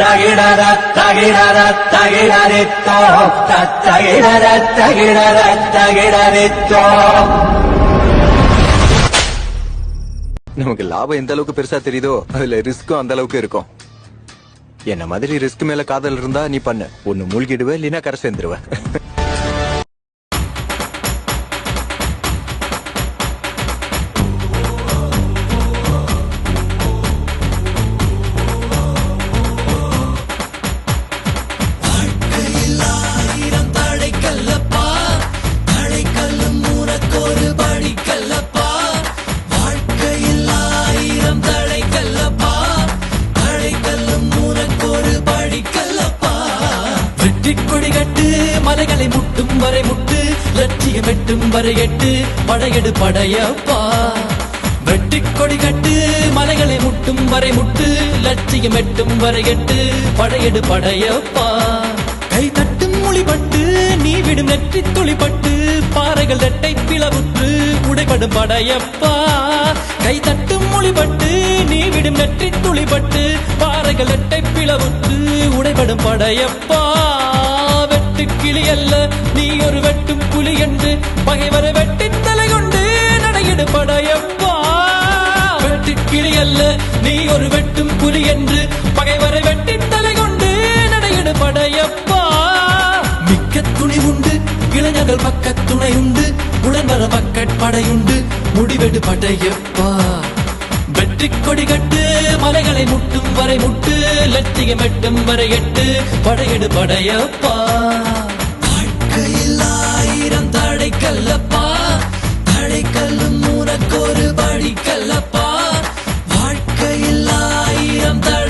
தகிடர தகிடர தகிடரித்தோ தகிடர தகிடர தகிடரித்தோ. நமக்கு லாபம் எந்த அளவுக்கு பெருசா தெரியுதோ அதுல ரிஸ்க்கும் அந்த அளவுக்கு இருக்கும். என்ன மாதிரி ரிஸ்க் மேல காதல் இருந்தா நீ பண்ணு, ஒன்னு மூழ்கிடுவ இல்லைன்னா கரை சேர்ந்துருவ. கொடி கட்டு மலைகளை முட்டும் வரை முட்டு, லட்சியம் வெட்டும் வரை எட்டு, படையெடு படையப்பா. வெட்டி கொடி கட்டு மலைகளை முட்டும் வரை முட்டு, லட்சியம் வெட்டும் வரை எட்டு, படையெடு படையப்பா. கை தட்டும் மொழிபட்டு நீ விடும் நெற்றி துளிப்பட்டு, பாறைகள் ரெட்டை பிளவுற்று உடைபடும் படையப்பா. கை தட்டும் மொழிபட்டு நீ விடும் நெற்றி துளிப்பட்டு, பாறைகள் ரெட்டை பிளவுற்று உடைபடும் படையப்பா. கிளி அல்ல நீ ஒரு வெட்டும் புலி என்று, பகைவரை வெட்டி தலை கொண்டு நடையிடு படையப்பா. வெட்டு கிளி அல்ல நீ ஒரு வெட்டும் புலி என்று, பகைவரை வெட்டி தலை கொண்டு நடையிடு படையப்பா. மிக்க துணி உண்டு இளைஞர்கள் பக்க துணை உண்டு, உடன் வர பக்கட்படையுண்டு முடிவெடு படையப்பா. வெற்றி கொடி கட்டு மலைகளை முட்டும் வரை முட்டு, லட்சியம் வெட்டும் வரை எட்டு, படையெடு படையப்பா. வாழ்க்கையில் ஆயிரம் தடை கல்லப்பா, தடை கல்லும் உனக்கொரு படி கல்லப்பா. வாழ்க்கையில் ஆயிரம் தடை